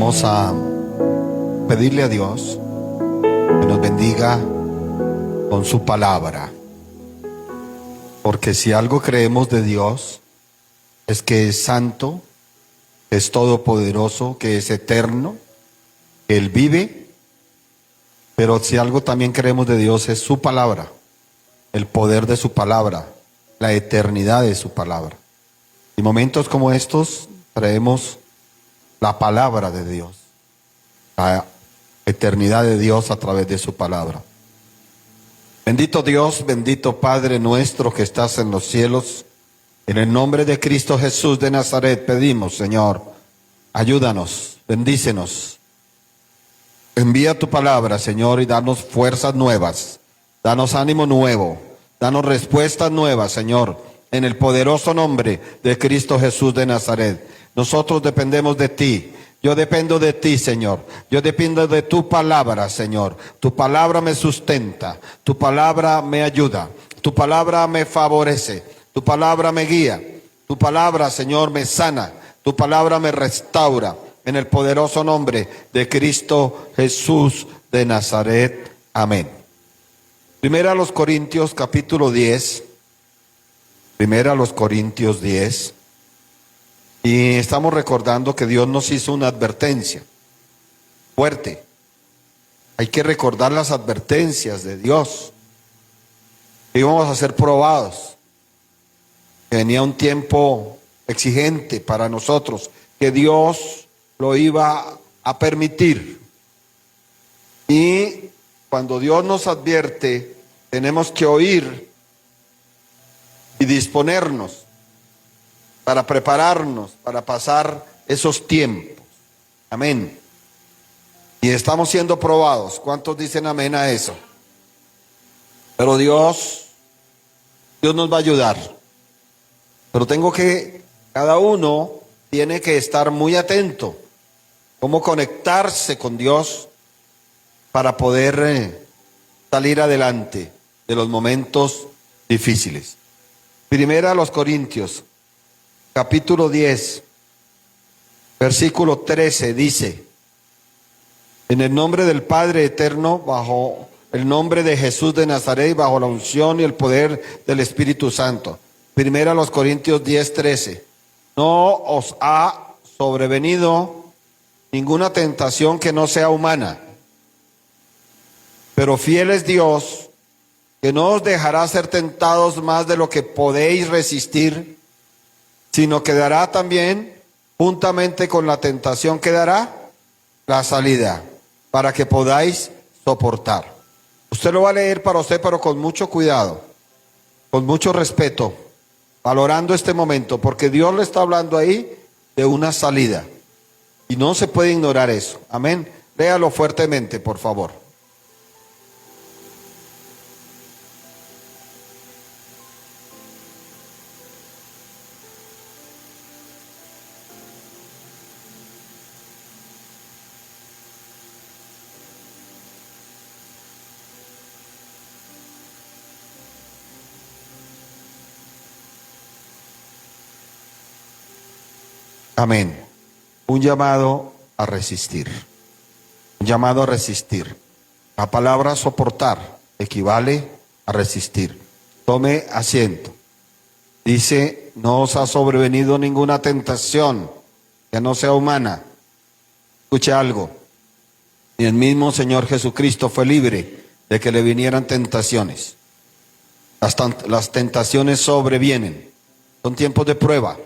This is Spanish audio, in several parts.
Vamos a pedirle a Dios que nos bendiga con su palabra, porque si algo creemos de Dios es que es santo, que es todopoderoso, que es eterno, que Él vive. Pero si algo también creemos de Dios es su palabra, el poder de su palabra, la eternidad de su palabra. Y momentos como estos traemos la palabra de Dios, la eternidad de Dios a través de su palabra. Bendito Dios, bendito Padre nuestro que estás en los cielos, en el nombre de Cristo Jesús de Nazaret pedimos, Señor, ayúdanos, bendícenos. Envía tu palabra, Señor, y danos fuerzas nuevas, danos ánimo nuevo, danos respuestas nuevas, Señor, en el poderoso nombre de Cristo Jesús de Nazaret. Nosotros dependemos de ti. Yo dependo de ti, Señor. Yo dependo de tu palabra, Señor. Tu palabra me sustenta. Tu palabra me ayuda. Tu palabra me favorece. Tu palabra me guía. Tu palabra, Señor, me sana. Tu palabra me restaura. En el poderoso nombre de Cristo Jesús de Nazaret. Amén. Primera a los Corintios, capítulo 10. Primera a los Corintios 10. Y estamos recordando que Dios nos hizo una advertencia fuerte. Hay que recordar las advertencias de Dios. Que íbamos a ser probados. Que venía un tiempo exigente para nosotros. Que Dios lo iba a permitir. Y cuando Dios nos advierte, tenemos que oír y disponernos para prepararnos, para pasar esos tiempos. Amén. Y estamos siendo probados. ¿Cuántos dicen amén a eso? Pero Dios nos va a ayudar. Pero cada uno tiene que estar muy atento. Cómo conectarse con Dios para poder salir adelante de los momentos difíciles. Primera a los Corintios, capítulo 10, versículo 13 dice: en el nombre del Padre eterno, bajo el nombre de Jesús de Nazaret, bajo la unción y el poder del Espíritu Santo. Primera a los Corintios 10, 13. No os ha sobrevenido ninguna tentación que no sea humana, pero fiel es Dios, que no os dejará ser tentados más de lo que podéis resistir, sino que dará también, juntamente con la tentación que dará, la salida, para que podáis soportar. Usted lo va a leer para usted, pero con mucho cuidado, con mucho respeto, valorando este momento, porque Dios le está hablando ahí de una salida. Y no se puede ignorar eso. Amén. Léalo fuertemente, por favor. Amén. Un llamado a resistir. Un llamado a resistir. La palabra soportar equivale a resistir. Tome asiento. Dice: no os ha sobrevenido ninguna tentación que no sea humana. Escuche algo. Y el mismo Señor Jesucristo fue libre de que le vinieran tentaciones. Las tentaciones sobrevienen. Son tiempos de prueba.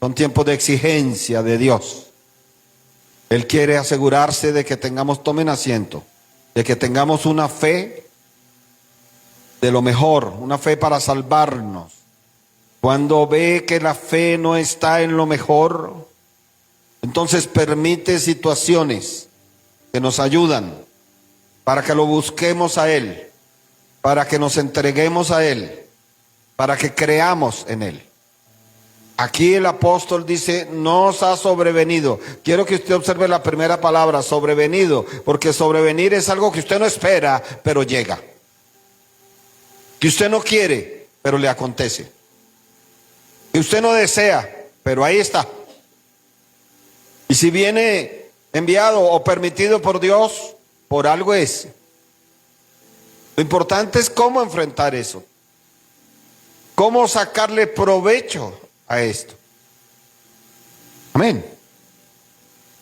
Son tiempos de exigencia de Dios. Él quiere asegurarse de que tomen asiento, de que tengamos una fe de lo mejor, una fe para salvarnos. Cuando ve que la fe no está en lo mejor, entonces permite situaciones que nos ayudan para que lo busquemos a Él, para que nos entreguemos a Él, para que creamos en Él. Aquí el apóstol dice: no os ha sobrevenido. Quiero que usted observe la primera palabra, sobrevenido, porque sobrevenir es algo que usted no espera, pero llega. Que usted no quiere, pero le acontece. Que usted no desea, pero ahí está. Y si viene enviado o permitido por Dios, por algo es. Lo importante es cómo enfrentar eso. Cómo sacarle provecho a esto. Amén.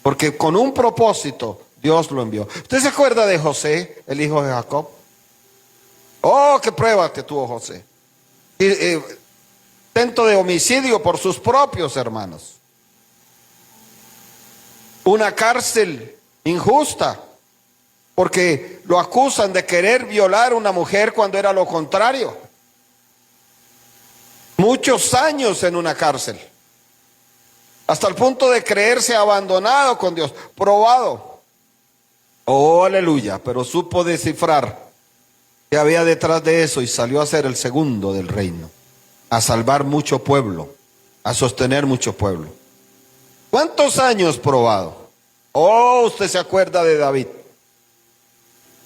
Porque con un propósito Dios lo envió. ¿Usted se acuerda de José, el hijo de Jacob? Oh, qué prueba que tuvo José. Intento de homicidio por sus propios hermanos. Una cárcel injusta, porque lo acusan de querer violar a una mujer cuando era lo contrario. Muchos años en una cárcel, hasta el punto de creerse abandonado con Dios, probado. Oh, aleluya, pero supo descifrar qué había detrás de eso y salió a ser el segundo del reino, a salvar mucho pueblo, a sostener mucho pueblo. ¿Cuántos años probado? Oh, usted se acuerda de David.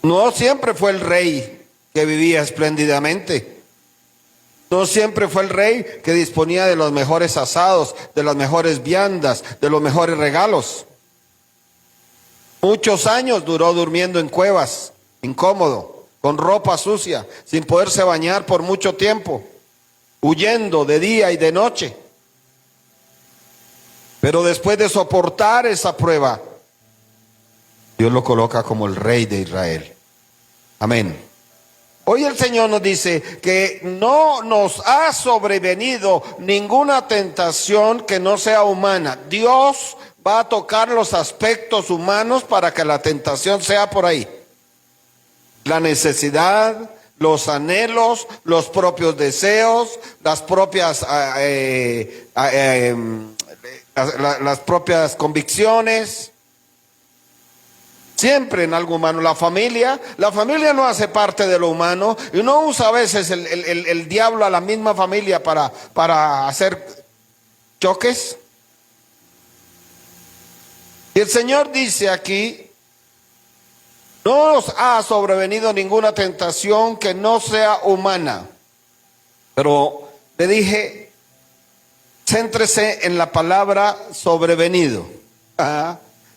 No siempre fue el rey que vivía espléndidamente. No siempre fue el rey que disponía de los mejores asados, de las mejores viandas, de los mejores regalos. Muchos años duró durmiendo en cuevas, incómodo, con ropa sucia, sin poderse bañar por mucho tiempo, huyendo de día y de noche. Pero después de soportar esa prueba, Dios lo coloca como el rey de Israel. Amén. Hoy el Señor nos dice que no nos ha sobrevenido ninguna tentación que no sea humana. Dios va a tocar los aspectos humanos para que la tentación sea por ahí. La necesidad, los anhelos, los propios deseos, las propias las propias convicciones. Siempre en algo humano. La familia no hace parte de lo humano, y uno usa a veces el diablo a la misma familia para hacer choques. Y el Señor dice aquí: no nos ha sobrevenido ninguna tentación que no sea humana. Pero le dije, céntrese en la palabra sobrevenido.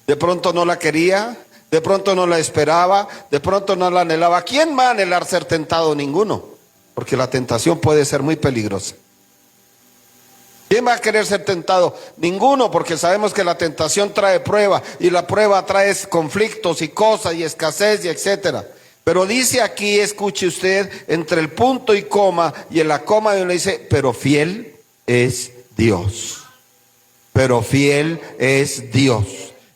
De pronto no la quería, de pronto no la esperaba, de pronto no la anhelaba. ¿Quién va a anhelar ser tentado? Ninguno, porque la tentación puede ser muy peligrosa. ¿Quién va a querer ser tentado? Ninguno, porque sabemos que la tentación trae prueba, y la prueba trae conflictos y cosas y escasez y etcétera. Pero dice aquí, escuche usted, entre el punto y coma, y en la coma donde dice: pero fiel es Dios. Pero fiel es Dios.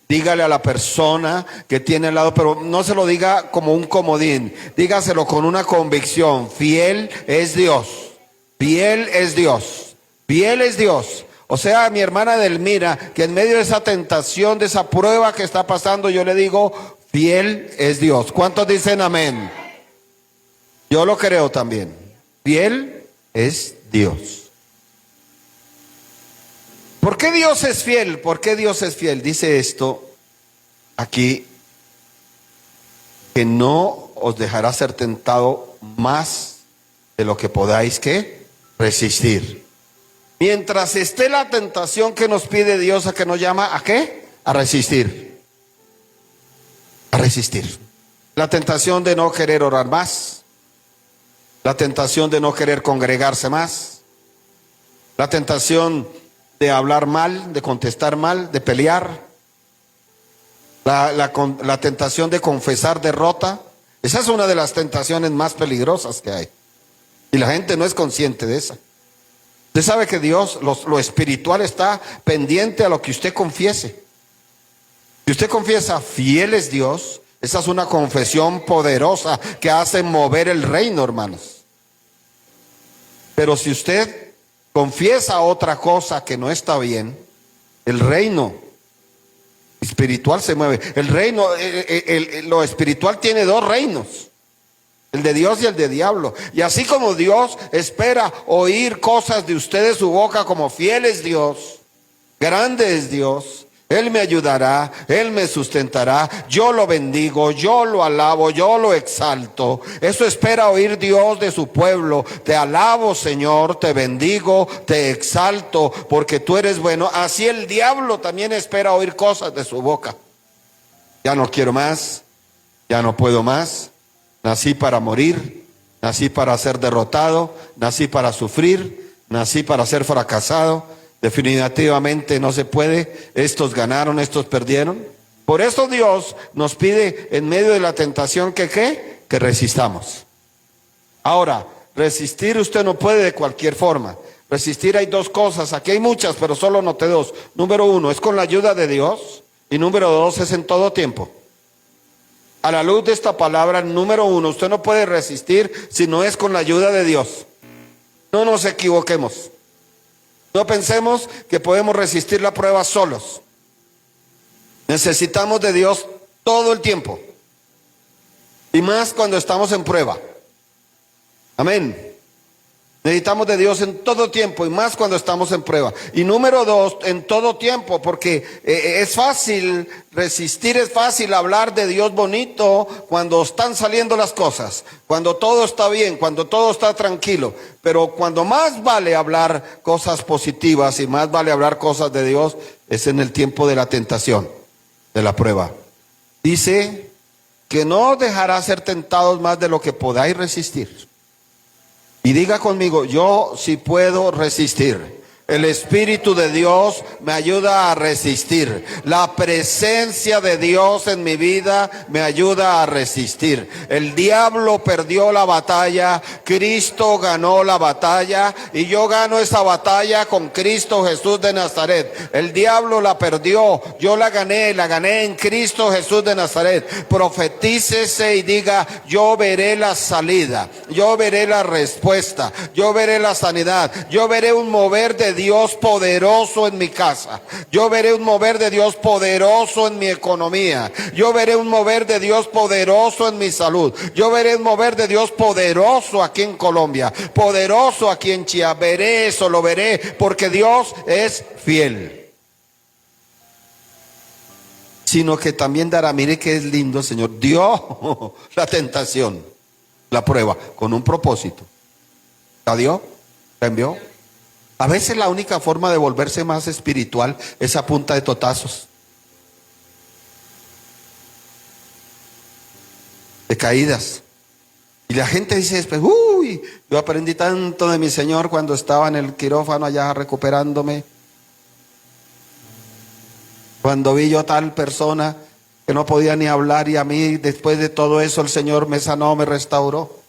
Dígale a la persona que tiene al lado, pero no se lo diga como un comodín, dígaselo con una convicción: fiel es Dios, fiel es Dios, fiel es Dios. O sea, mi hermana Edelmira, que en medio de esa tentación, de esa prueba que está pasando, yo le digo: fiel es Dios. ¿Cuántos dicen amén? Yo lo creo también. Fiel es Dios. ¿Por qué Dios es fiel? ¿Por qué Dios es fiel? Dice esto aquí: que no os dejará ser tentado más de lo que podáis, ¿qué? Resistir. Mientras esté la tentación que nos pide Dios, ¿a qué nos llama? ¿A qué? A resistir. A resistir. La tentación de no querer orar más. La tentación de no querer congregarse más. La tentación de hablar mal, de contestar mal, de pelear. La tentación de confesar derrota. Esa es una de las tentaciones más peligrosas que hay. Y la gente no es consciente de esa. Usted sabe que Dios, lo espiritual está pendiente a lo que usted confiese. Si usted confiesa: fiel es Dios, esa es una confesión poderosa que hace mover el reino, hermanos. Pero si usted confiesa otra cosa que no está bien, el reino espiritual se mueve. El reino, lo espiritual tiene dos reinos: el de Dios y el de diablo. Y así como Dios espera oír cosas de usted de su boca como: fiel es Dios, grande es Dios, Él me ayudará, Él me sustentará, yo lo bendigo, yo lo alabo, yo lo exalto. Eso espera oír Dios de su pueblo: te alabo, Señor, te bendigo, te exalto, porque tú eres bueno. Así el diablo también espera oír cosas de su boca. Ya no quiero más, ya no puedo más. Nací para morir, nací para ser derrotado, nací para sufrir, nací para ser fracasado. Definitivamente no se puede. Estos ganaron, estos perdieron. Por eso Dios nos pide en medio de la tentación que ¿qué? Que resistamos. Ahora, resistir usted no puede de cualquier forma. Resistir hay dos cosas, aquí hay muchas, pero solo noté dos. Número uno, es con la ayuda de Dios. Y número dos, es en todo tiempo. A la luz de esta palabra, número uno, usted no puede resistir si no es con la ayuda de Dios. No nos equivoquemos. No pensemos que podemos resistir la prueba solos. Necesitamos de Dios todo el tiempo. Y más cuando estamos en prueba. Amén. Necesitamos de Dios en todo tiempo y más cuando estamos en prueba. Y número dos, en todo tiempo, porque es fácil resistir, es fácil hablar de Dios bonito cuando están saliendo las cosas, cuando todo está bien, cuando todo está tranquilo. Pero cuando más vale hablar cosas positivas y más vale hablar cosas de Dios, es en el tiempo de la tentación, de la prueba. Dice que no os dejará ser tentados más de lo que podáis resistir. Y diga conmigo, yo sí puedo resistir. El Espíritu de Dios me ayuda a resistir. La presencia de Dios en mi vida me ayuda a resistir. El diablo perdió la batalla, Cristo ganó la batalla y yo gano esa batalla con Cristo Jesús de Nazaret. El diablo la perdió, yo la gané en Cristo Jesús de Nazaret. Profetícese y diga, yo veré la salida, yo veré la respuesta, yo veré la sanidad, yo veré un mover de Dios poderoso en mi casa. Yo veré un mover de Dios poderoso en mi economía. Yo veré un mover de Dios poderoso en mi salud. Yo veré un mover de Dios poderoso aquí en Colombia, poderoso aquí en Chiapas. Veré eso, lo veré, porque Dios es fiel. Sino que también dará, mire que es lindo, Señor, dio la tentación, la prueba, con un propósito. ¿La dio? ¿La envió? A veces la única forma de volverse más espiritual es a punta de totazos, de caídas. Y la gente dice después, uy, yo aprendí tanto de mi Señor cuando estaba en el quirófano allá recuperándome. Cuando vi yo a tal persona que no podía ni hablar y a mí después de todo eso el Señor me sanó, me restauró.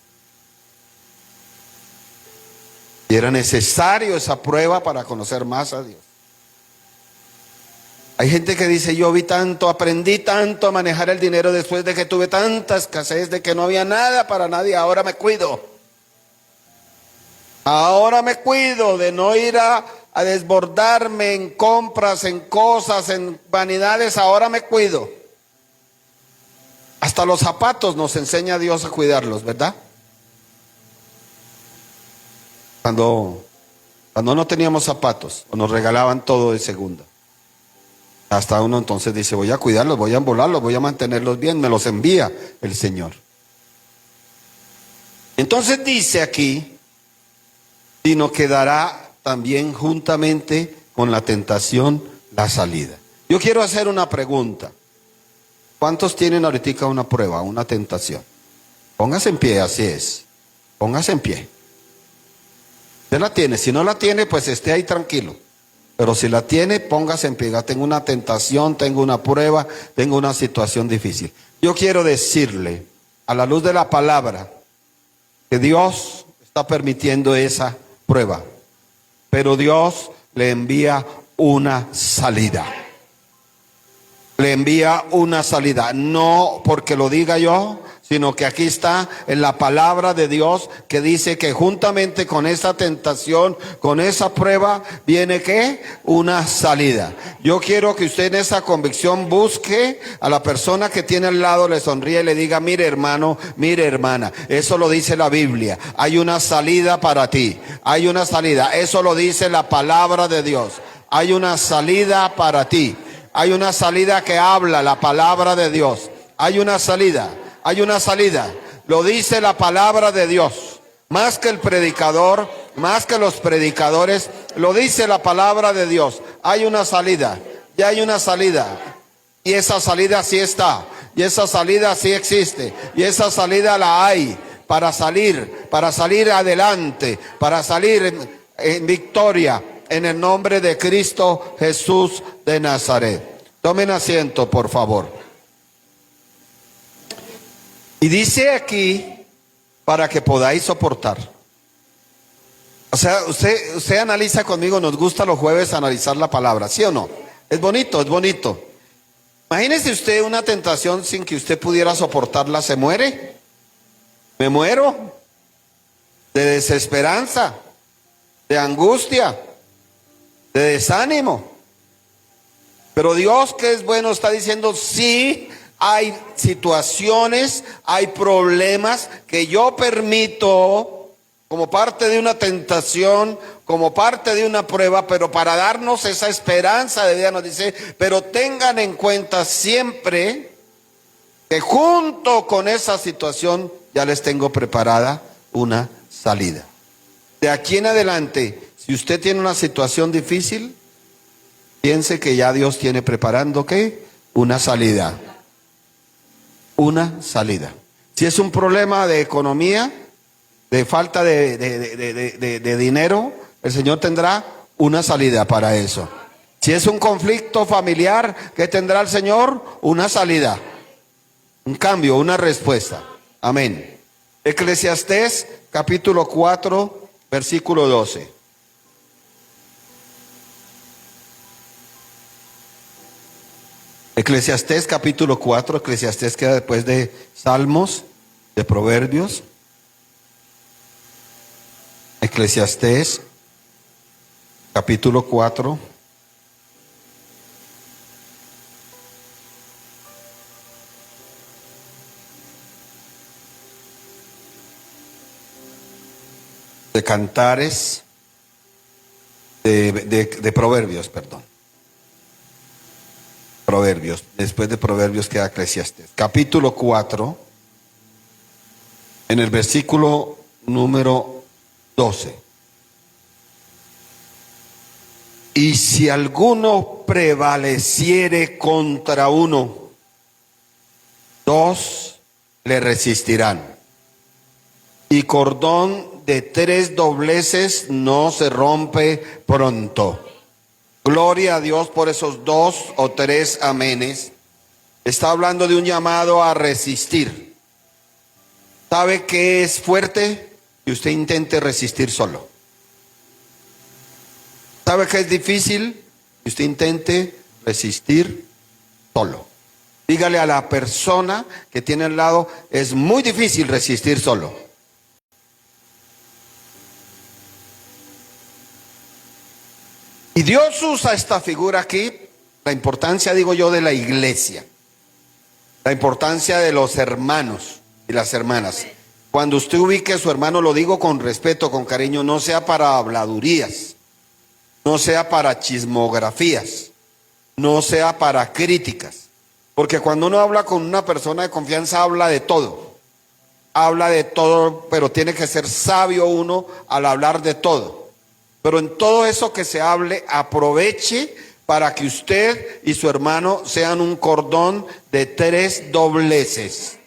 Y era necesario esa prueba para conocer más a Dios. Hay gente que dice, yo vi tanto, aprendí tanto a manejar el dinero después de que tuve tanta escasez, de que no había nada para nadie, ahora me cuido. Ahora me cuido de no ir a desbordarme en compras, en cosas, en vanidades, ahora me cuido. Hasta los zapatos nos enseña Dios a cuidarlos, ¿verdad? Cuando no teníamos zapatos, o nos regalaban todo de segunda. Hasta uno entonces dice, voy a cuidarlos, voy a embolarlos, voy a mantenerlos bien, me los envía el Señor. Entonces dice aquí, sino que dará también juntamente con la tentación la salida. Yo quiero hacer una pregunta. ¿Cuántos tienen ahorita una prueba, una tentación? Póngase en pie, así es. Póngase en pie. Usted la tiene, si no la tiene, pues esté ahí tranquilo. Pero si la tiene, póngase en pie. Tengo una tentación, tengo una prueba, tengo una situación difícil. Yo quiero decirle, a la luz de la palabra, que Dios está permitiendo esa prueba. Pero Dios le envía una salida. Le envía una salida. No porque lo diga yo, sino que aquí está en la palabra de Dios que dice que juntamente con esa tentación, con esa prueba, viene ¿qué? Una salida. Yo quiero que usted en esa convicción busque a la persona que tiene al lado, le sonríe y le diga, mire hermano, mire hermana, eso lo dice la Biblia, hay una salida para ti, hay una salida, eso lo dice la palabra de Dios, hay una salida para ti, hay una salida que habla la palabra de Dios, hay una salida. Hay una salida, lo dice la palabra de Dios, más que el predicador, más que los predicadores, lo dice la palabra de Dios. Hay una salida, ya hay una salida. Y esa salida sí está, y esa salida sí existe, y esa salida la hay para salir adelante, para salir en victoria, en el nombre de Cristo Jesús de Nazaret. Tomen asiento, por favor. Y dice aquí, para que podáis soportar. O sea, usted analiza conmigo, nos gusta los jueves analizar la palabra, ¿sí o no? Es bonito, es bonito. Imagínese usted una tentación sin que usted pudiera soportarla, ¿se muere? Me muero de desesperanza, de angustia, de desánimo. Pero Dios, que es bueno, está diciendo, sí, hay situaciones, hay problemas que yo permito como parte de una tentación, como parte de una prueba, pero para darnos esa esperanza de vida nos dice, pero tengan en cuenta siempre que junto con esa situación ya les tengo preparada una salida. De aquí en adelante, si usted tiene una situación difícil, piense que ya Dios tiene preparando, ¿qué? Una salida. Una salida. Si es un problema de economía, de falta de dinero, el Señor tendrá una salida para eso. Si es un conflicto familiar, ¿qué tendrá el Señor? Una salida, un cambio, una respuesta. Amén. Eclesiastés capítulo 4, versículo 12. Eclesiastés capítulo 4, Eclesiastés queda después de Salmos, de Proverbios. Eclesiastés capítulo 4. De Cantares, de Proverbios, perdón. Proverbios, después de Proverbios queda Eclesiastés. Capítulo 4, en el versículo número 12. Y si alguno prevaleciere contra uno, dos le resistirán. Y cordón de 3 dobleces no se rompe pronto. Gloria a Dios por esos 2 o 3 amenes. Está hablando de un llamado a resistir. ¿Sabe qué es fuerte? Que usted intente resistir solo. ¿Sabe qué es difícil? Que usted intente resistir solo. Dígale a la persona que tiene al lado, es muy difícil resistir solo. Y Dios usa esta figura aquí, la importancia, digo yo, de la iglesia, la importancia de los hermanos y las hermanas. Cuando usted ubique a su hermano, lo digo con respeto, con cariño, no sea para habladurías, no sea para chismografías, no sea para críticas. Porque cuando uno habla con una persona de confianza, habla de todo, pero tiene que ser sabio uno al hablar de todo. Pero en todo eso que se hable, aproveche para que usted y su hermano sean un cordón de 3 dobleces.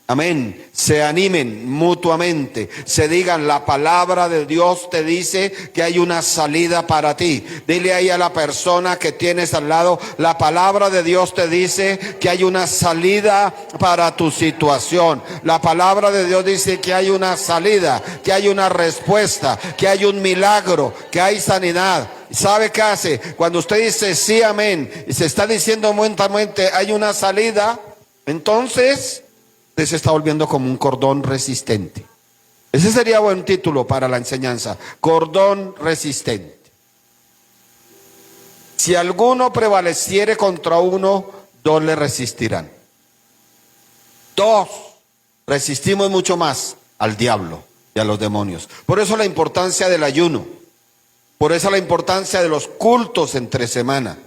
Amén. Se animen mutuamente, se digan, la palabra de Dios te dice que hay una salida para ti. Dile ahí a la persona que tienes al lado, la palabra de Dios te dice que hay una salida para tu situación. La palabra de Dios dice que hay una salida, que hay una respuesta, que hay un milagro, que hay sanidad. ¿Sabe qué hace? Cuando usted dice sí, amén, y se está diciendo mutuamente hay una salida, entonces se está volviendo como un cordón resistente. Ese sería buen título para la enseñanza, cordón resistente. Si alguno prevaleciere contra uno, 2 le resistirán. 2, resistimos mucho más al diablo y a los demonios. Por eso la importancia del ayuno, por eso la importancia de los cultos entre semana,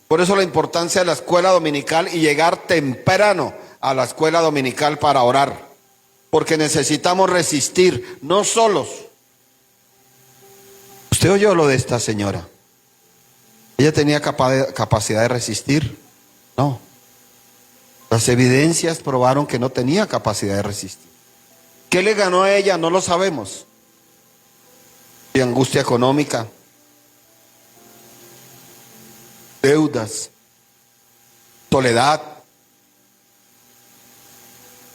por eso la importancia de la escuela dominical y llegar temprano a la escuela dominical para orar, porque necesitamos resistir, no solos. Usted oyó lo de esta señora, ella tenía capacidad de resistir No. Las evidencias probaron que no tenía capacidad de resistir. ¿Qué le ganó a ella? No lo sabemos. Y angustia económica, deudas, soledad,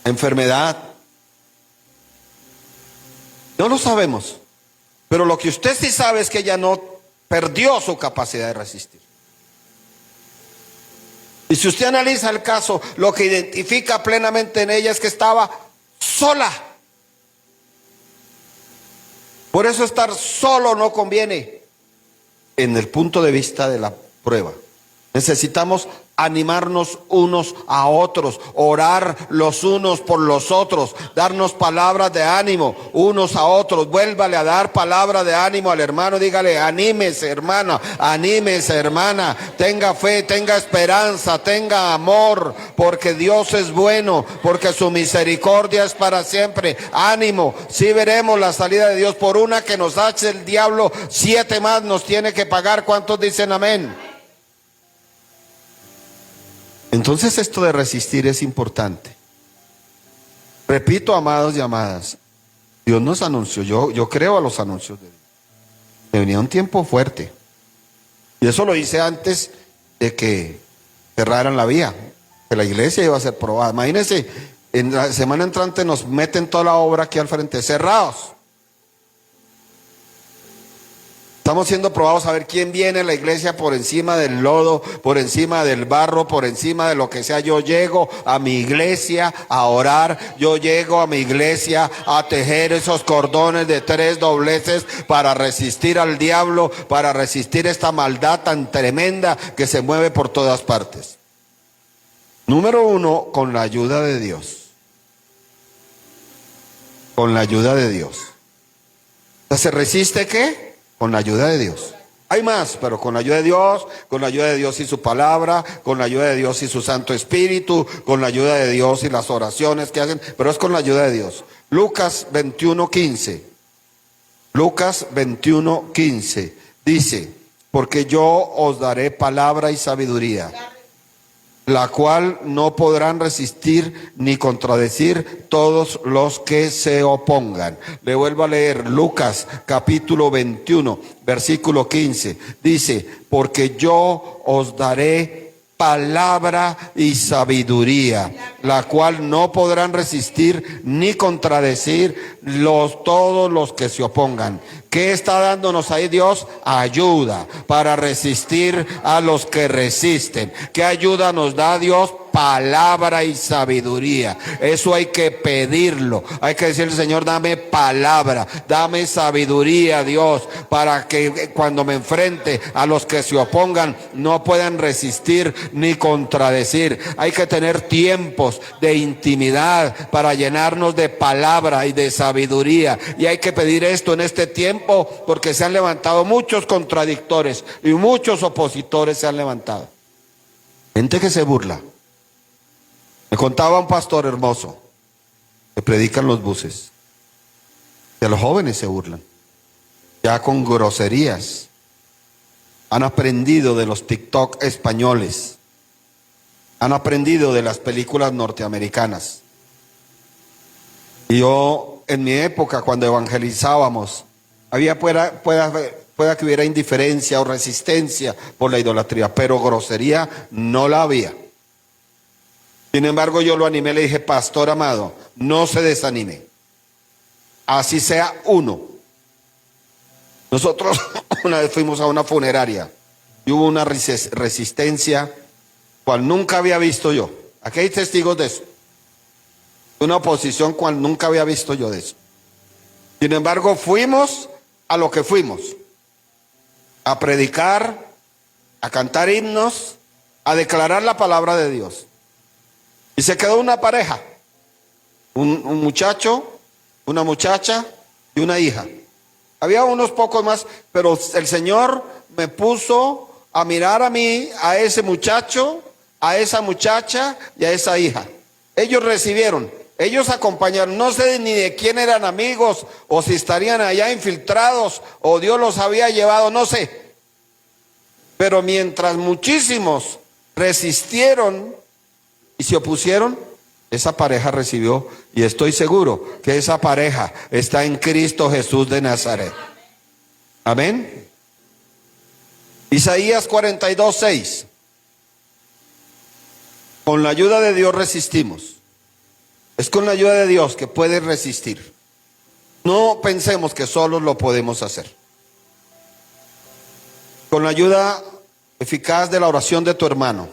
enfermedad. No lo sabemos. Pero lo que usted sí sabe es que ella no perdió su capacidad de resistir. Y si usted analiza el caso, lo que identifica plenamente en ella es que estaba sola. Por eso estar solo no conviene en el punto de vista de la prueba. Necesitamos animarnos unos a otros, orar los unos por los otros, darnos palabras de ánimo unos a otros. Vuélvale a dar palabra de ánimo al hermano, dígale: anímese hermana, anímese hermana, tenga fe, tenga esperanza, tenga amor, porque Dios es bueno, porque su misericordia es para siempre. Ánimo, si veremos la salida de Dios. Por una que nos hace el diablo, 7 más nos tiene que pagar. ¿Cuántos dicen amén? Entonces esto de resistir es importante. Repito, amados y amadas, Dios nos anunció, yo creo a los anuncios de Dios. Me venía un tiempo fuerte. Y eso lo hice antes de que cerraran la vía, que la iglesia iba a ser probada. Imagínense, en la semana entrante nos meten toda la obra aquí al frente, cerrados. Estamos siendo probados a ver quién viene a la iglesia por encima del lodo, por encima del barro, por encima de lo que sea. Yo llego a mi iglesia a orar, yo llego a mi iglesia a tejer esos cordones de 3 dobleces para resistir al diablo, para resistir esta maldad tan tremenda que se mueve por todas partes. Número 1, con la ayuda de Dios. Con la ayuda de Dios. ¿Se resiste qué? Con la ayuda de Dios. Hay más, pero con la ayuda de Dios, con la ayuda de Dios y su palabra, con la ayuda de Dios y su Santo Espíritu, con la ayuda de Dios y las oraciones que hacen, pero es con la ayuda de Dios. Lucas 21:15. Lucas 21:15 dice: porque yo os daré palabra y sabiduría, la cual no podrán resistir ni contradecir todos los que se opongan. Le vuelvo a leer Lucas capítulo 21, versículo 15. Dice: porque yo os daré palabra y sabiduría, la cual no podrán resistir ni contradecir todos los que se opongan. ¿Qué está dándonos ahí Dios? Ayuda para resistir a los que resisten. ¿Qué ayuda nos da Dios? Palabra y sabiduría. Eso hay que pedirlo. Hay que decirle: Señor, dame palabra, dame sabiduría, Dios, para que cuando me enfrente a los que se opongan no puedan resistir ni contradecir. Hay que tener tiempos de intimidad para llenarnos de palabra y de sabiduría. Y hay que pedir esto en este tiempo, porque se han levantado muchos contradictores y muchos opositores se han levantado. Gente que se burla. Me contaba un pastor hermoso que predica en los buses, que los jóvenes se burlan, ya con groserías. Han aprendido de los TikTok españoles, han aprendido de las películas norteamericanas. Y yo, en mi época, cuando evangelizábamos, pueda que hubiera indiferencia o resistencia por la idolatría, pero grosería no la había. Sin embargo, yo lo animé, le dije: pastor amado, no se desanime, así sea uno. Nosotros una vez fuimos a una funeraria y hubo una resistencia cual nunca había visto yo. Aquí hay testigos de eso. Una oposición cual nunca había visto yo de eso. Sin embargo, fuimos a lo que fuimos: a predicar, a cantar himnos, a declarar la palabra de Dios. Y se quedó una pareja, un muchacho, una muchacha y una hija. Había unos pocos más, pero el Señor me puso a mirar a mí, a ese muchacho, a esa muchacha y a esa hija. Ellos recibieron, ellos acompañaron. No sé ni de quién eran amigos, o si estarían allá infiltrados, o Dios los había llevado, no sé. Pero mientras muchísimos resistieron y se opusieron, esa pareja recibió, y estoy seguro que esa pareja está en Cristo Jesús de Nazaret. Amén. Isaías 42:6. Con la ayuda de Dios resistimos. Es con la ayuda de Dios que puedes resistir. No pensemos que solos lo podemos hacer. Con la ayuda eficaz de la oración de tu hermano.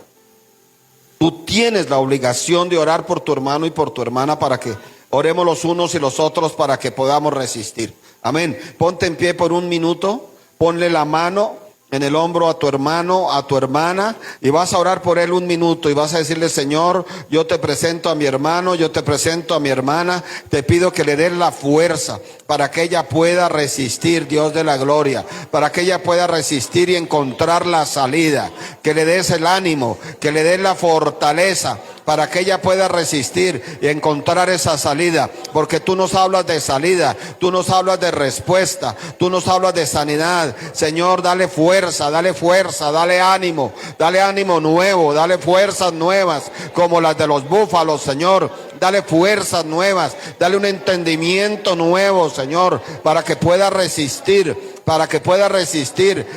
Tú tienes la obligación de orar por tu hermano y por tu hermana para que oremos los unos y los otros para que podamos resistir. Amén. Ponte en pie por un minuto, ponle la mano en el hombro a tu hermano, a tu hermana, y vas a orar por él un minuto y vas a decirle: Señor, yo te presento a mi hermano, yo te presento a mi hermana, te pido que le des la fuerza para que ella pueda resistir, Dios de la gloria, para que ella pueda resistir y encontrar la salida, que le des el ánimo, que le des la fortaleza para que ella pueda resistir y encontrar esa salida, porque tú nos hablas de salida, tú nos hablas de respuesta, tú nos hablas de sanidad. Señor, dale fuerza, dale ánimo nuevo, dale fuerzas nuevas como las de los búfalos, Señor. Dale fuerzas nuevas, dale un entendimiento nuevo, Señor, para que pueda resistir, para que pueda resistir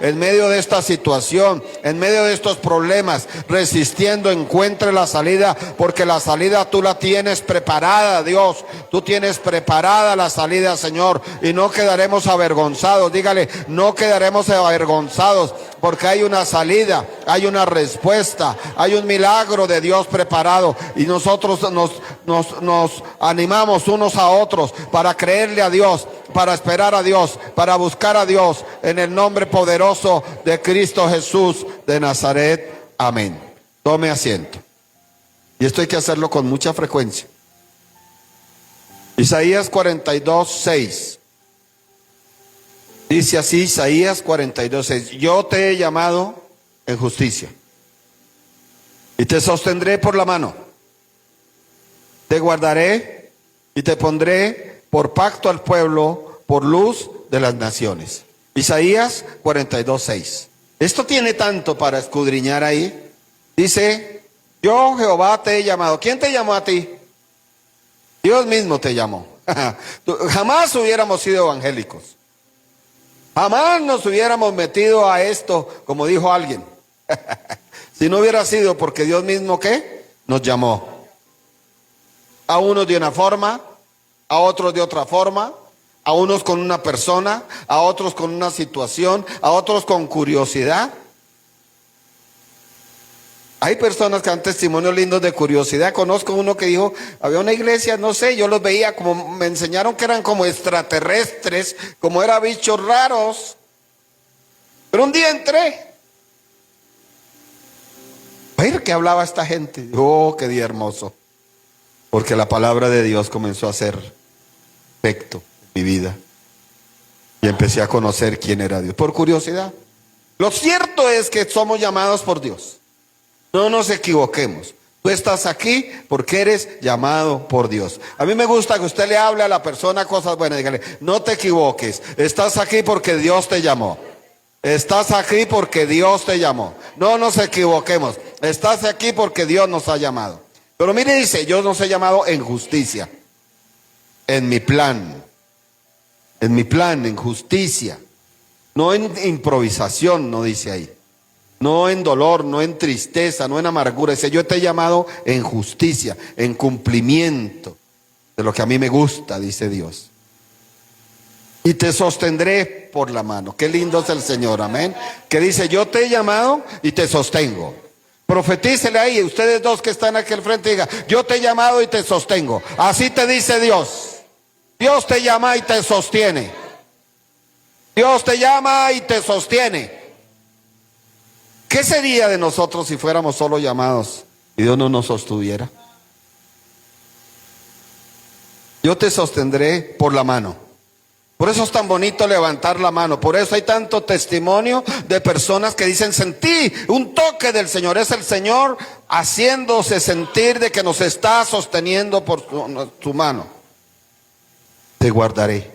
en medio de esta situación, en medio de estos problemas. Resistiendo encuentre la salida, porque la salida tú la tienes preparada, Dios. Tú tienes preparada la salida, Señor, y no quedaremos avergonzados. Dígale: no quedaremos avergonzados, porque hay una salida, hay una respuesta, hay un milagro de Dios preparado, y nosotros nos animamos unos a otros para creerle a Dios, para esperar a Dios, para buscar a Dios, en el nombre poderoso de Cristo Jesús de Nazaret. Amén. Tome asiento. Y esto hay que hacerlo con mucha frecuencia. Isaías 42:6. Dice así, Isaías 42:6. Yo te he llamado en justicia y te sostendré por la mano. Te guardaré y te pondré por pacto al pueblo, por luz de las naciones. Isaías 42:6. Esto tiene tanto para escudriñar ahí. Dice: yo, Jehová, te he llamado. ¿Quién te llamó a ti? Dios mismo te llamó. Jamás hubiéramos sido evangélicos. Jamás nos hubiéramos metido a esto, como dijo alguien. Si no hubiera sido porque Dios mismo, ¿qué? Nos llamó. A unos de una forma, a otros de otra forma, a unos con una persona, a otros con una situación, a otros con curiosidad. Hay personas que dan testimonios lindos de curiosidad. Conozco uno que dijo: había una iglesia, no sé, yo los veía como, me enseñaron que eran como extraterrestres, como eran bichos raros. Pero un día entré. A ver qué hablaba esta gente. Oh, qué día hermoso. Porque la palabra de Dios comenzó a hacer efecto en mi vida. Y empecé a conocer quién era Dios, por curiosidad. Lo cierto es que somos llamados por Dios. No nos equivoquemos. Tú estás aquí porque eres llamado por Dios. A mí me gusta que usted le hable a la persona cosas buenas. Dígale: no te equivoques. Estás aquí porque Dios te llamó. Estás aquí porque Dios te llamó. No nos equivoquemos. Estás aquí porque Dios nos ha llamado. Pero mire, dice: yo nos he llamado en justicia. En mi plan, en justicia. No en improvisación, no dice ahí. No en dolor, no en tristeza, no en amargura. Dice: yo te he llamado en justicia, en cumplimiento de lo que a mí me gusta, dice Dios. Y te sostendré por la mano. Qué lindo es el Señor, amén. Que dice: yo te he llamado y te sostengo. Profetícele ahí, ustedes dos que están aquí al frente, diga: yo te he llamado y te sostengo. Así te dice Dios. Dios te llama y te sostiene. Dios te llama y te sostiene. ¿Qué sería de nosotros si fuéramos solo llamados y Dios no nos sostuviera? Yo te sostendré por la mano. Por eso es tan bonito levantar la mano. Por eso hay tanto testimonio de personas que dicen: sentí un toque del Señor. Es el Señor haciéndose sentir de que nos está sosteniendo por su mano. Te guardaré.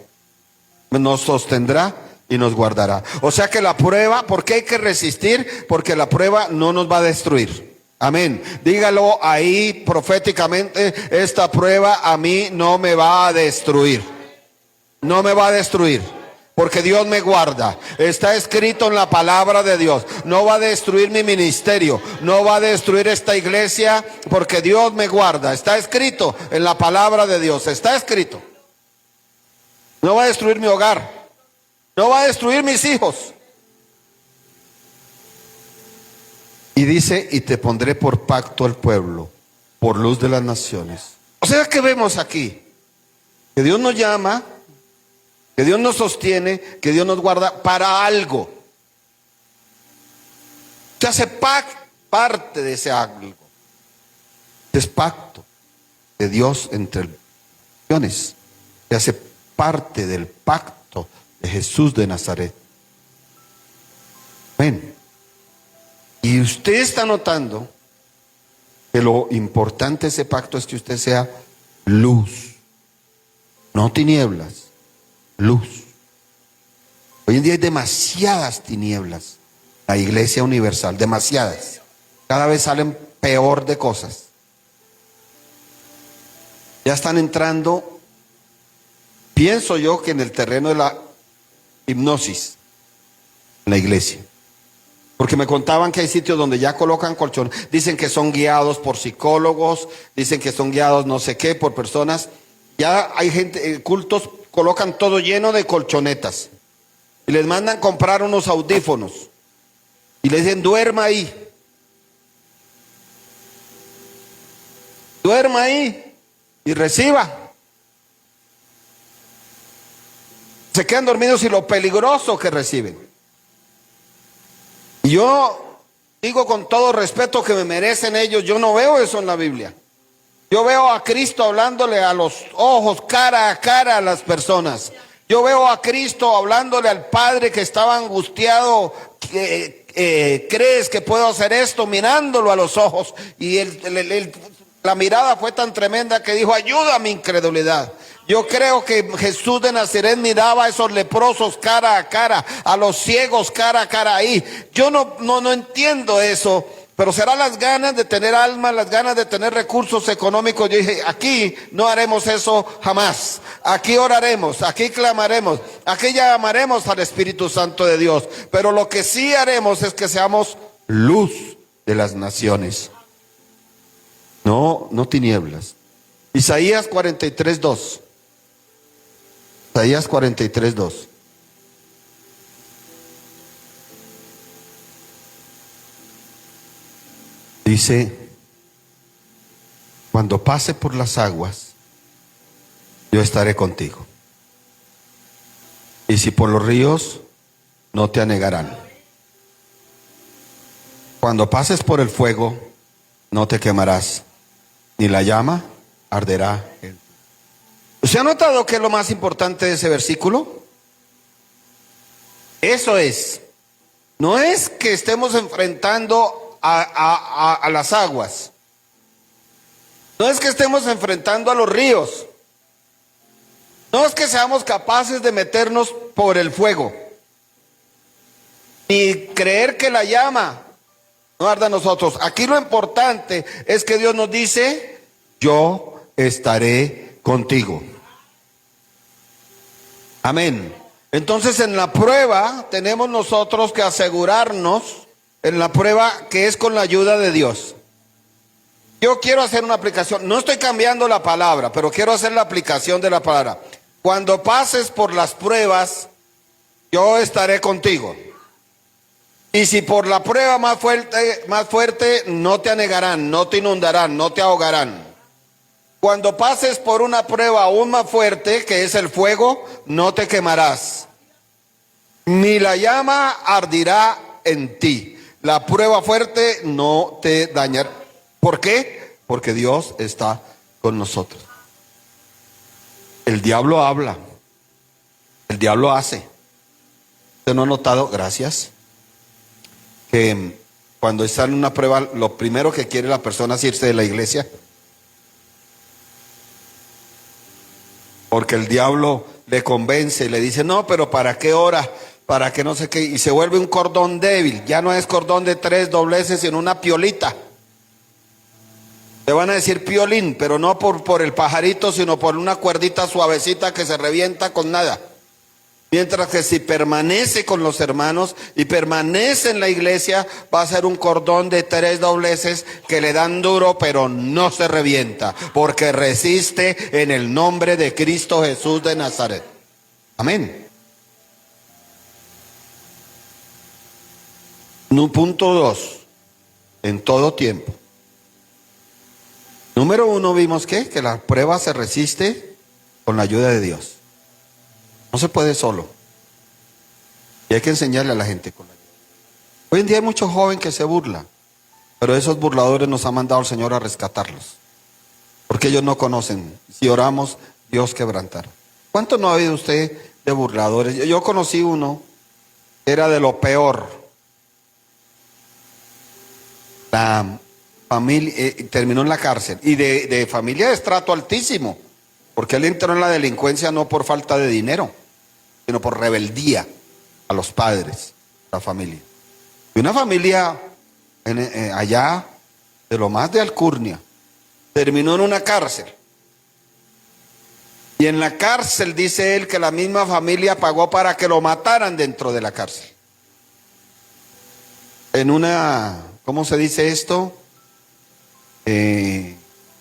Nos sostendrá y nos guardará. O sea que la prueba, ¿por qué hay que resistir? Porque la prueba no nos va a destruir. Amén. Dígalo ahí proféticamente, esta prueba a mí no me va a destruir. No me va a destruir. Porque Dios me guarda. Está escrito en la palabra de Dios. No va a destruir mi ministerio. No va a destruir esta iglesia porque Dios me guarda. Está escrito en la palabra de Dios. Está escrito. No va a destruir mi hogar. No va a destruir mis hijos. Y dice, y te pondré por pacto al pueblo, por luz de las naciones. O sea que vemos aquí que Dios nos llama, que Dios nos sostiene, que Dios nos guarda para algo. Se hace parte de ese algo. Es pacto de Dios entre las naciones. Se hace parte del pacto de Jesús de Nazaret. Amén. Y usted está notando que lo importante de ese pacto es que usted sea luz, no tinieblas. Luz. Hoy en día hay demasiadas tinieblas. La iglesia universal, demasiadas. Cada vez salen peor de cosas. Ya están entrando, pienso yo, que en el terreno de la hipnosis, en la iglesia. Porque me contaban que hay sitios donde ya colocan colchón. Dicen que son guiados por psicólogos, dicen que son guiados no sé qué, por personas. Ya hay gente, cultos, colocan todo lleno de colchonetas y les mandan comprar unos audífonos y les dicen duerma ahí y reciba. Se quedan dormidos y lo peligroso que reciben. Y yo digo con todo respeto que me merecen ellos, yo no veo eso en la Biblia. Yo veo a Cristo hablándole a los ojos, cara a cara a las personas. Yo veo a Cristo hablándole al Padre que estaba angustiado. ¿Crees que puedo hacer esto? Mirándolo a los ojos. Y la mirada fue tan tremenda que dijo, ayuda a mi incredulidad. Yo creo que Jesús de Nazaret miraba a esos leprosos cara a cara, a los ciegos cara a cara ahí. Yo no entiendo eso. Pero será las ganas de tener alma, las ganas de tener recursos económicos. Yo dije, aquí no haremos eso jamás. Aquí oraremos, aquí clamaremos, aquí llamaremos al Espíritu Santo de Dios. Pero lo que sí haremos es que seamos luz de las naciones. No tinieblas. Isaías 43:2. Isaías 43:2. Dice, cuando pase por las aguas, yo estaré contigo. Y si por los ríos, no te anegarán. Cuando pases por el fuego, no te quemarás, ni la llama arderá en ti. ¿Usted ha notado qué es lo más importante de ese versículo? Eso es. No es que estemos enfrentando a las aguas. No es que estemos enfrentando a los ríos. No es que seamos capaces de meternos por el fuego, ni creer que la llama no arda a nosotros. Aquí lo importante es que Dios nos dice, yo estaré contigo. Amén. Entonces en la prueba tenemos nosotros que asegurarnos, en la prueba que es con la ayuda de Dios. Yo quiero hacer una aplicación, no estoy cambiando la palabra, pero quiero hacer la aplicación de la palabra. Cuando pases por las pruebas, yo estaré contigo. Y si por la prueba más fuerte, no te anegarán, no te inundarán, no te ahogarán. Cuando pases por una prueba aún más fuerte, que es el fuego, no te quemarás, ni la llama ardirá en ti. La prueba fuerte no te dañará. ¿Por qué? Porque Dios está con nosotros. El diablo habla, el diablo hace. ¿Usted no ha notado? Gracias. Que cuando está en una prueba, lo primero que quiere la persona es irse de la iglesia. Porque el diablo le convence y le dice, no, pero ¿para qué ora? para que no sé qué, y se vuelve un cordón débil. Ya no es cordón de 3 dobleces, sino una piolita. Le van a decir piolín, pero no por el pajarito, sino por una cuerdita suavecita que se revienta con nada. Mientras que si permanece con los hermanos y permanece en la iglesia, va a ser un cordón de 3 dobleces que le dan duro, pero no se revienta, porque resiste en el nombre de Cristo Jesús de Nazaret. Amén. Punto 2, en todo tiempo. Número 1, vimos que la prueba se resiste con la ayuda de Dios. No se puede solo. Y hay que enseñarle a la gente con la ayuda. Hoy en día hay mucho joven que se burla, pero esos burladores nos ha mandado el Señor a rescatarlos. Porque ellos no conocen. Si oramos, Dios quebrantará. ¿Cuánto no ha oído usted de burladores? Yo conocí uno, era de lo peor. La familia, terminó en la cárcel. Y de familia de estrato altísimo. Porque él entró en la delincuencia no por falta de dinero, sino por rebeldía a los padres, a la familia. Y una familia allá, de lo más de alcurnia, terminó en una cárcel. Y en la cárcel dice él que la misma familia pagó para que lo mataran dentro de la cárcel. En una, ¿cómo se dice esto?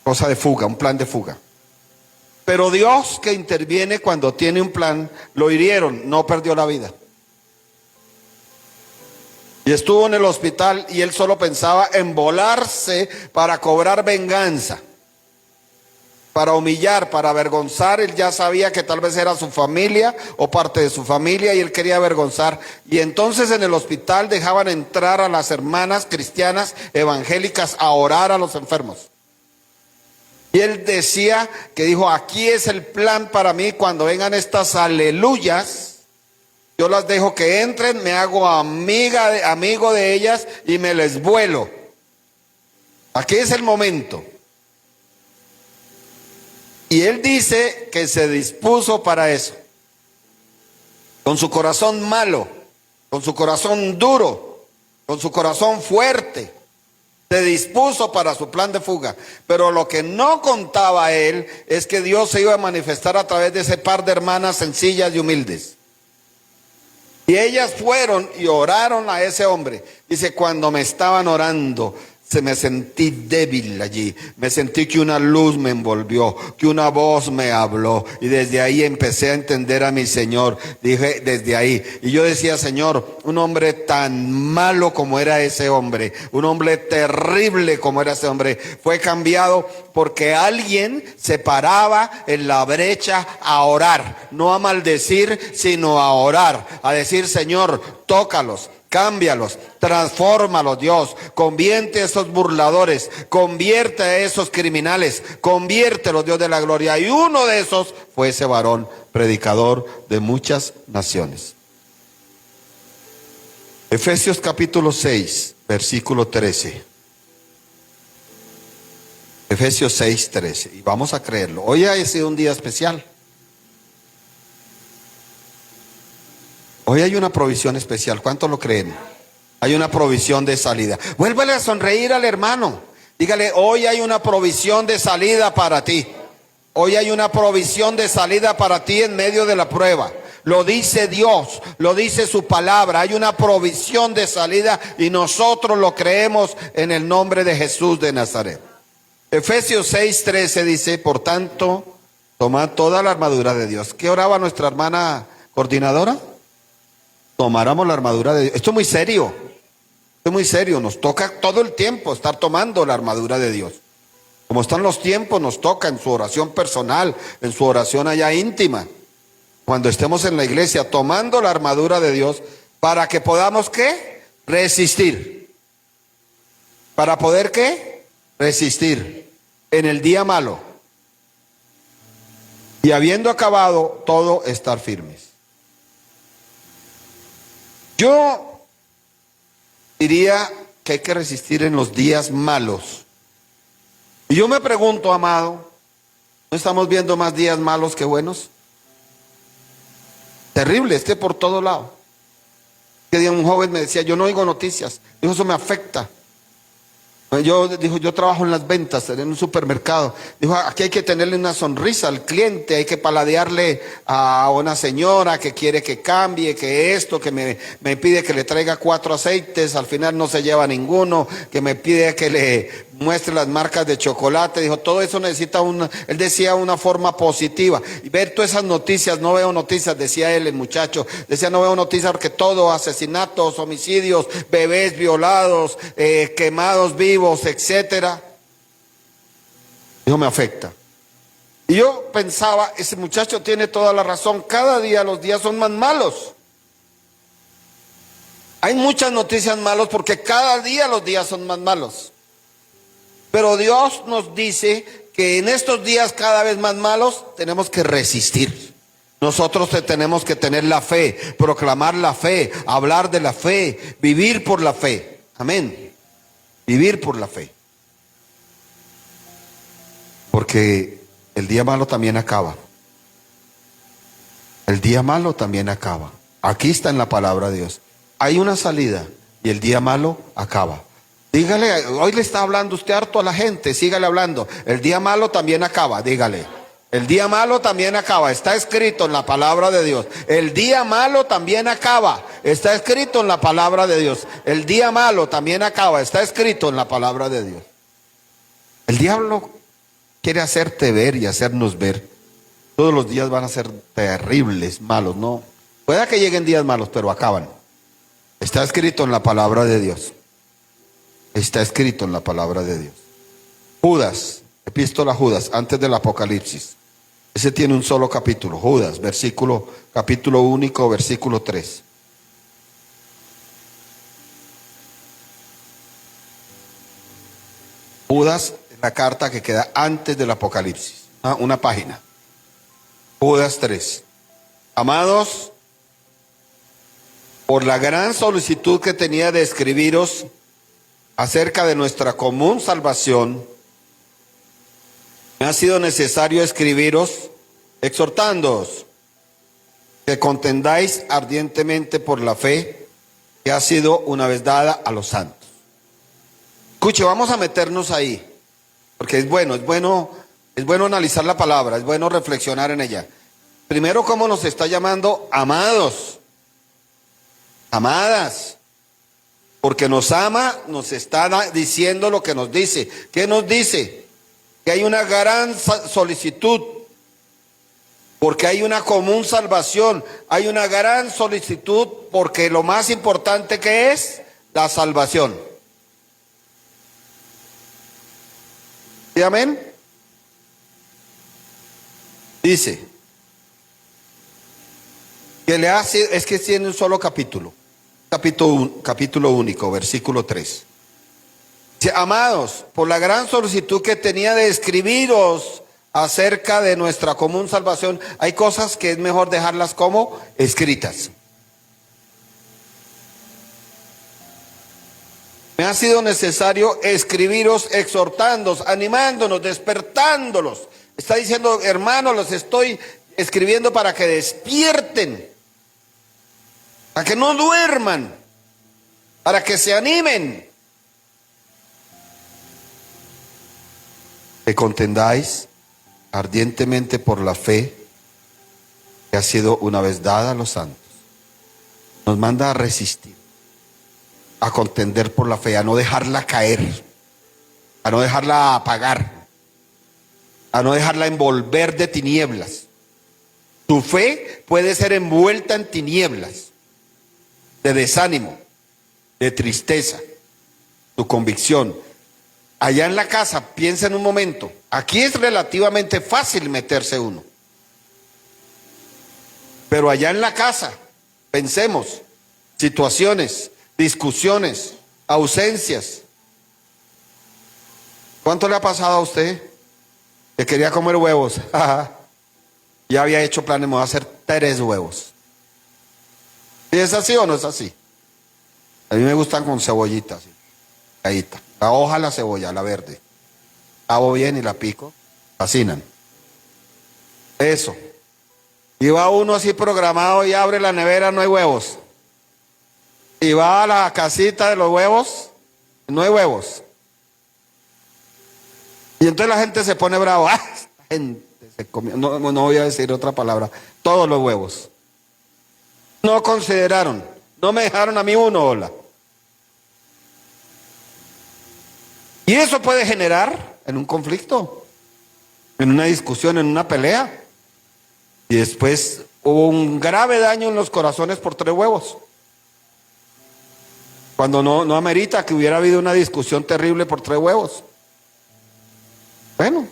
Cosa de fuga, un plan de fuga. Pero Dios, que interviene cuando tiene un plan, lo hirieron, no perdió la vida. Y estuvo en el hospital y él solo pensaba en volarse para cobrar venganza, para humillar, para avergonzar. Él ya sabía que tal vez era su familia o parte de su familia y él quería avergonzar. Y entonces en el hospital dejaban entrar a las hermanas cristianas evangélicas a orar a los enfermos. Y él decía que dijo, aquí es el plan para mí cuando vengan estas aleluyas. Yo las dejo que entren, me hago amigo de ellas y me les vuelo. Aquí es el momento. Y él dice que se dispuso para eso. Con su corazón malo, con su corazón duro, con su corazón fuerte. Se dispuso para su plan de fuga. Pero lo que no contaba él es que Dios se iba a manifestar a través de ese par de hermanas sencillas y humildes. Y ellas fueron y oraron a ese hombre. Dice, cuando me estaban orando, me sentí débil allí. Me sentí que una luz me envolvió, que una voz me habló. Y desde ahí empecé a entender a mi Señor. Dije, desde ahí. Y yo decía, Señor, un hombre tan malo como era ese hombre, un hombre terrible como era ese hombre, fue cambiado porque alguien se paraba en la brecha a orar. No a maldecir, sino a orar. A decir, Señor, tócalos. Cámbialos, transfórmalos, Dios, convierte a esos burladores, convierte a esos criminales, conviértelos, Dios de la gloria. Y uno de esos fue ese varón, predicador de muchas naciones. Efesios capítulo 6, versículo 13. Efesios 6, 13. Y vamos a creerlo. Hoy ha sido un día especial. Hoy hay una provisión especial. ¿Cuántos lo creen? Hay una provisión de salida. Vuélvele a sonreír al hermano. Dígale, hoy hay una provisión de salida para ti. Hoy hay una provisión de salida para ti en medio de la prueba. Lo dice Dios, lo dice su palabra. Hay una provisión de salida y nosotros lo creemos en el nombre de Jesús de Nazaret. Efesios 6:13 dice, por tanto, tomad toda la armadura de Dios. ¿Qué oraba nuestra hermana coordinadora? Tomáramos la armadura de Dios. Esto es muy serio. Esto es muy serio. Nos toca todo el tiempo estar tomando la armadura de Dios. Como están los tiempos, nos toca en su oración personal, en su oración allá íntima. Cuando estemos en la iglesia, tomando la armadura de Dios, para que podamos, ¿qué? Resistir. ¿Para poder qué? Resistir en el día malo. Y habiendo acabado todo, estar firmes. Yo diría que hay que resistir en los días malos. Y yo me pregunto, amado, ¿no estamos viendo más días malos que buenos? Terrible, por todo lado. Que día un joven me decía, yo no oigo noticias. Dijo, eso me afecta. Yo trabajo en las ventas, en un supermercado. Dijo, aquí hay que tenerle una sonrisa al cliente, hay que paladearle a una señora que quiere que cambie, que esto, que me pide que le traiga 4 aceites, al final no se lleva ninguno, que me pide que le muestre las marcas de chocolate. Dijo, todo eso necesita él decía una forma positiva. Y ver todas esas noticias, no veo noticias, decía él, el muchacho, decía, no veo noticias porque todo, asesinatos, homicidios, bebés violados, quemados vivos, etcétera. Dijo, me afecta. Y yo pensaba, ese muchacho tiene toda la razón, cada día los días son más malos. Hay muchas noticias malas porque cada día los días son más malos. Pero Dios nos dice que en estos días cada vez más malos tenemos que resistir. Nosotros tenemos que tener la fe, proclamar la fe, hablar de la fe, vivir por la fe. Amén. Vivir por la fe. Porque el día malo también acaba. El día malo también acaba. Aquí está en la palabra de Dios. Hay una salida y el día malo acaba. Dígale, hoy le está hablando usted harto a la gente, sígale hablando. El día malo también acaba, dígale. El día malo también acaba, está escrito en la palabra de Dios. El día malo también acaba, está escrito en la palabra de Dios. El día malo también acaba, está escrito en la palabra de Dios. El diablo quiere hacerte ver y hacernos ver. Todos los días van a ser terribles, malos, ¿no? Puede que lleguen días malos, pero acaban. Está escrito en la palabra de Dios. Está escrito en la palabra de Dios. Judas, epístola a Judas, antes del Apocalipsis. Ese tiene un solo capítulo. Judas, capítulo único, versículo 3. Judas, la carta que queda antes del Apocalipsis. Una página. Judas 3. Amados, por la gran solicitud que tenía de escribiros acerca de nuestra común salvación, me ha sido necesario escribiros exhortándoos que contendáis ardientemente por la fe que ha sido una vez dada a los santos. Escuche, vamos a meternos ahí, porque es bueno analizar la palabra, es bueno reflexionar en ella. Primero, ¿cómo nos está llamando? Amados, amadas. Porque nos ama, nos está diciendo lo que nos dice. ¿Qué nos dice? Que hay una gran solicitud. Porque hay una común salvación. Hay una gran solicitud porque lo más importante que es la salvación. ¿Sí, amén? Dice que es que tiene un solo capítulo. Capítulo único, versículo 3. Dice, amados, por la gran solicitud que tenía de escribiros acerca de nuestra común salvación, hay cosas que es mejor dejarlas como escritas. Me ha sido necesario escribiros exhortándoos, animándonos, despertándolos. Está diciendo, hermanos, los estoy escribiendo para que despierten. Para que no duerman, para que se animen. Que contendáis ardientemente por la fe que ha sido una vez dada a los santos. Nos manda a resistir, a contender por la fe, a no dejarla caer, a no dejarla apagar, a no dejarla envolver de tinieblas. Tu fe puede ser envuelta en tinieblas, de desánimo, de tristeza, tu convicción. Allá en la casa, piensa en un momento, aquí es relativamente fácil meterse uno. Pero allá en la casa, pensemos, situaciones, discusiones, ausencias. ¿Cuánto le ha pasado a usted que quería comer huevos? Ya había hecho planes, me voy a hacer 3 huevos. ¿Y es así o no es así? A mí me gustan con cebollita, así, picadita. La hoja, la cebolla, la verde. Lavo bien y la pico. Fascinan. Eso. Y va uno así programado y abre la nevera, no hay huevos. y va a la casita de los huevos, no hay huevos. Y entonces la gente se pone bravo. ¡Ah! Esta gente se comió, no voy a decir otra palabra, todos los huevos. No consideraron, no me dejaron a mí uno, hola. Y eso puede generar en un conflicto, en una discusión, en una pelea. Y después hubo un grave daño en los corazones por 3 huevos. Cuando no amerita que hubiera habido una discusión terrible por 3 huevos. Bueno,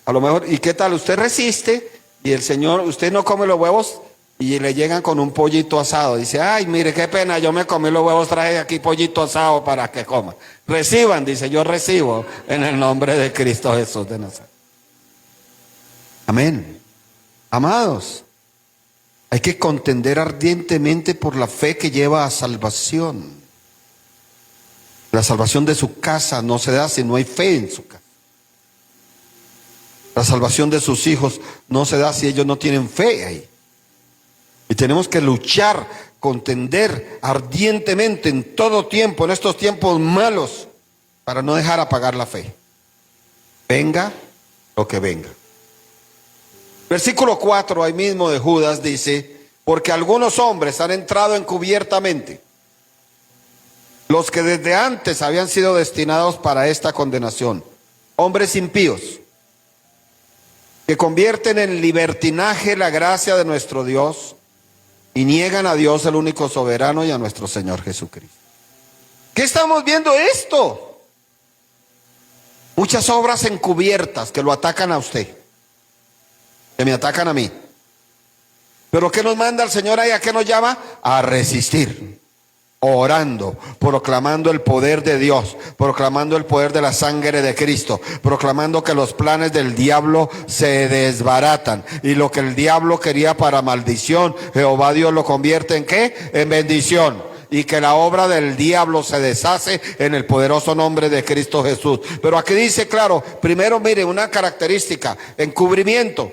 a lo mejor, ¿y qué tal? Usted resiste y el Señor, usted no come los huevos y le llegan con un pollito asado. Dice, ay, mire, qué pena, yo me comí los huevos, traje aquí pollito asado para que coma. Reciban, dice, yo recibo en el nombre de Cristo Jesús de Nazaret. Amén. Amados, hay que contender ardientemente por la fe que lleva a salvación. La salvación de su casa no se da si no hay fe en su casa. La salvación de sus hijos no se da si ellos no tienen fe ahí. Y tenemos que luchar, contender ardientemente en todo tiempo, en estos tiempos malos, para no dejar apagar la fe. Venga lo que venga. Versículo 4, ahí mismo de Judas dice, porque algunos hombres han entrado encubiertamente, los que desde antes habían sido destinados para esta condenación, hombres impíos, que convierten en libertinaje la gracia de nuestro Dios y niegan a Dios el único soberano y a nuestro Señor Jesucristo. ¿Qué estamos viendo esto? Muchas obras encubiertas que lo atacan a usted, que me atacan a mí. Pero ¿qué nos manda el Señor ahí? ¿A qué nos llama? A resistir. Orando, proclamando el poder de Dios, proclamando el poder de la sangre de Cristo, proclamando que los planes del diablo se desbaratan y lo que el diablo quería para maldición, Jehová Dios lo convierte ¿en qué? En bendición. Y que la obra del diablo se deshace en el poderoso nombre de Cristo Jesús. Pero aquí dice claro, primero mire una característica, encubrimiento,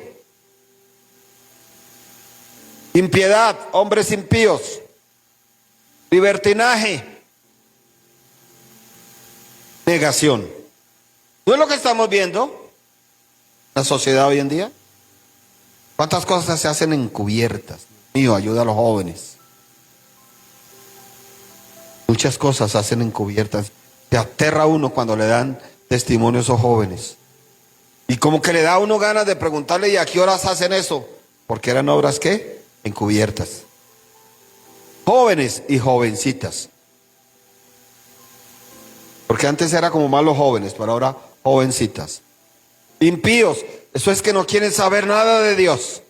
impiedad, hombres impíos, libertinaje, negación. ¿No es lo que estamos viendo? La sociedad hoy en día. ¿Cuántas cosas se hacen encubiertas? Dios mío, ayuda a los jóvenes. Muchas cosas se hacen encubiertas. Se aterra uno cuando le dan testimonio a esos jóvenes. Y como que le da a uno ganas de preguntarle, ¿y a qué horas hacen eso? Porque eran obras ¿qué? Encubiertas. Jóvenes y jovencitas. Porque antes era como más los jóvenes, pero ahora jovencitas. Impíos, eso es que no quieren saber nada de Dios.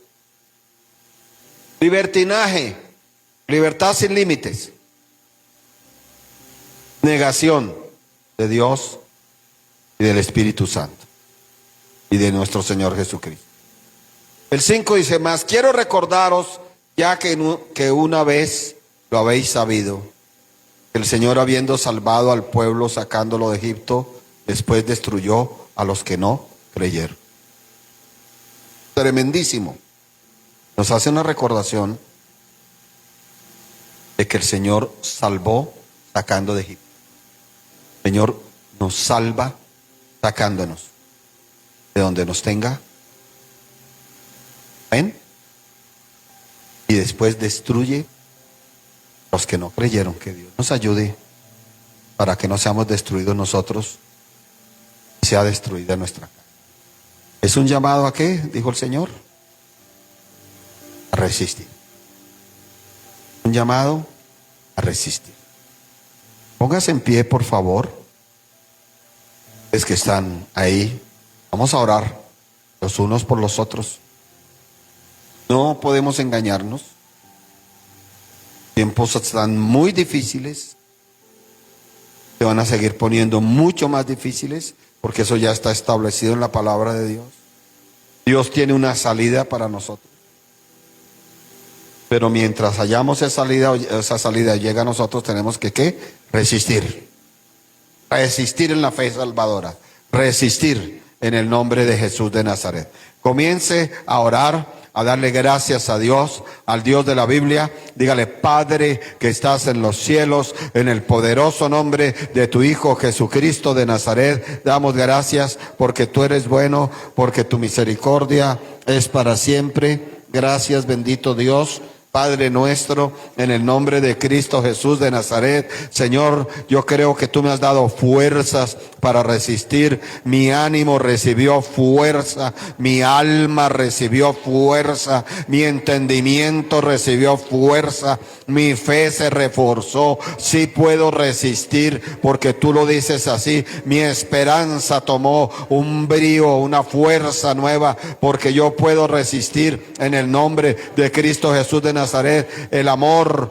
Libertinaje, libertad sin límites. Negación de Dios y del Espíritu Santo y de nuestro Señor Jesucristo. El 5 dice, mas quiero recordaros, ya que una vez lo habéis sabido, que el Señor, habiendo salvado al pueblo sacándolo de Egipto, después destruyó a los que no creyeron. Tremendísimo. Nos hace una recordación de que el Señor salvó sacando de Egipto. El Señor nos salva sacándonos de donde nos tenga. ¿Ven? Y después destruye los que no creyeron. Que Dios nos ayude para que no seamos destruidos nosotros y sea destruida nuestra casa. ¿Es un llamado a qué? Dijo el Señor. A resistir. Un llamado a resistir. Póngase en pie, por favor. Es que están ahí. Vamos a orar los unos por los otros. No podemos engañarnos. Tiempos están muy difíciles. Se van a seguir poniendo mucho más difíciles, porque eso ya está establecido en la palabra de Dios. Dios tiene una salida para nosotros. Pero mientras hallamos esa salida llega a nosotros, tenemos que ¿qué? Resistir. Resistir en la fe salvadora. Resistir en el nombre de Jesús de Nazaret. Comience a orar a darle gracias a Dios, al Dios de la Biblia. Dígale: Padre que estás en los cielos, en el poderoso nombre de tu Hijo Jesucristo de Nazaret, damos gracias porque tú eres bueno, porque tu misericordia es para siempre. Gracias, bendito Dios, Padre nuestro, en el nombre de Cristo Jesús de Nazaret. Señor, yo creo que tú me has dado fuerzas para resistir. Mi ánimo recibió fuerza, mi alma recibió fuerza, mi entendimiento recibió fuerza, mi fe se reforzó. Sí puedo resistir porque tú lo dices así. Mi esperanza tomó un brío, una fuerza nueva, porque yo puedo resistir en el nombre de Cristo Jesús de Nazaret. El amor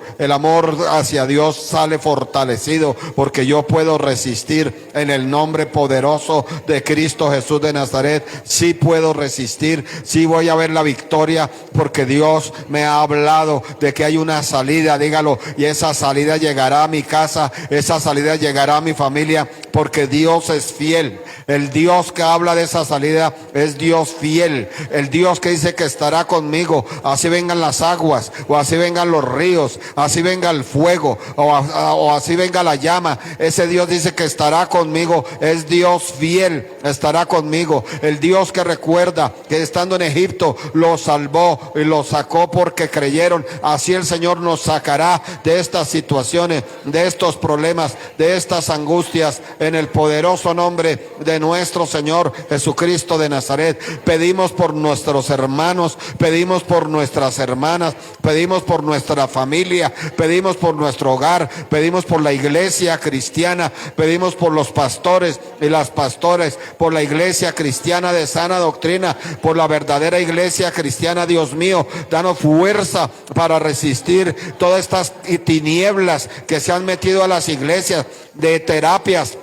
hacia Dios sale fortalecido porque yo puedo resistir en el nombre poderoso de Cristo Jesús de Nazaret. Sí puedo resistir, sí voy a ver la victoria porque Dios me ha hablado de que hay una salida, dígalo, y esa salida llegará a mi casa, esa salida llegará a mi familia, porque Dios es fiel. El Dios que habla de esa salida es Dios fiel, el Dios que dice que estará conmigo, así vengan las aguas, o así vengan los ríos, así venga el fuego, o así venga la llama. Ese Dios dice que estará conmigo, es Dios fiel, estará conmigo. El Dios que recuerda que estando en Egipto los salvó y los sacó porque creyeron, así el Señor nos sacará de estas situaciones, de estos problemas, de estas angustias, en el poderoso nombre de nuestro Señor Jesucristo de Nazaret. Pedimos por nuestros hermanos, pedimos por nuestras hermanas, pedimos por nuestra familia, pedimos por nuestro hogar, pedimos por la iglesia cristiana, pedimos por los pastores y las pastores, por la iglesia cristiana de sana doctrina, por la verdadera iglesia cristiana. Dios mío, danos fuerza para resistir todas estas tinieblas que se han metido a las iglesias, de terapias,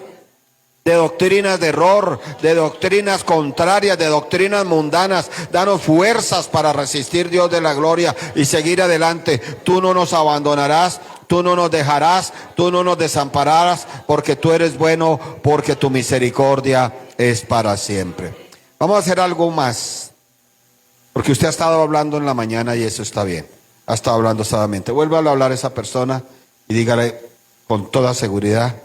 de doctrinas de error, de doctrinas contrarias, de doctrinas mundanas. Danos fuerzas para resistir, Dios de la gloria, y seguir adelante. Tú no nos abandonarás, tú no nos dejarás, tú no nos desampararás, porque tú eres bueno, porque tu misericordia es para siempre. Vamos a hacer algo más, porque usted ha estado hablando en la mañana y eso está bien. Ha estado hablando solamente. Vuélvale a hablar a esa persona y dígale con toda seguridad: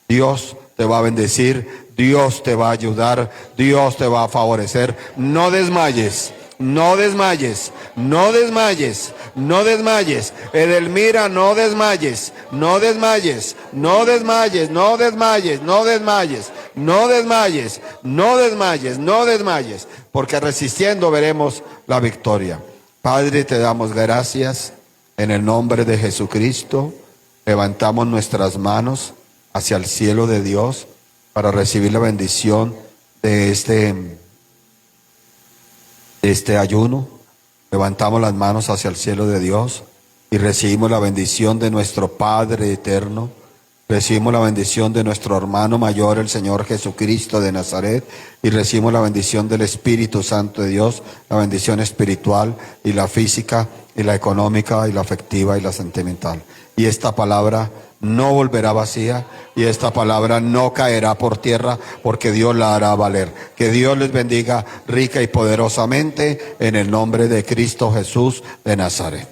Dios te va a bendecir, Dios te va a ayudar, Dios te va a favorecer. No desmayes, no desmayes, no desmayes, no desmayes. Edelmira, no desmayes, no desmayes, no desmayes, no desmayes, no desmayes, no desmayes, no desmayes, no desmayes, porque resistiendo veremos la victoria. Padre, te damos gracias en el nombre de Jesucristo. Levantamos nuestras manos hacia el cielo de Dios para recibir la bendición de este ayuno. Levantamos las manos hacia el cielo de Dios y recibimos la bendición de nuestro Padre eterno. Recibimos la bendición de nuestro hermano mayor, el Señor Jesucristo de Nazaret, y recibimos la bendición del Espíritu Santo de Dios, la bendición espiritual y la física y la económica y la afectiva y la sentimental. Y esta palabra no volverá vacía, y esta palabra no caerá por tierra, porque Dios la hará valer. Que Dios les bendiga rica y poderosamente en el nombre de Cristo Jesús de Nazaret.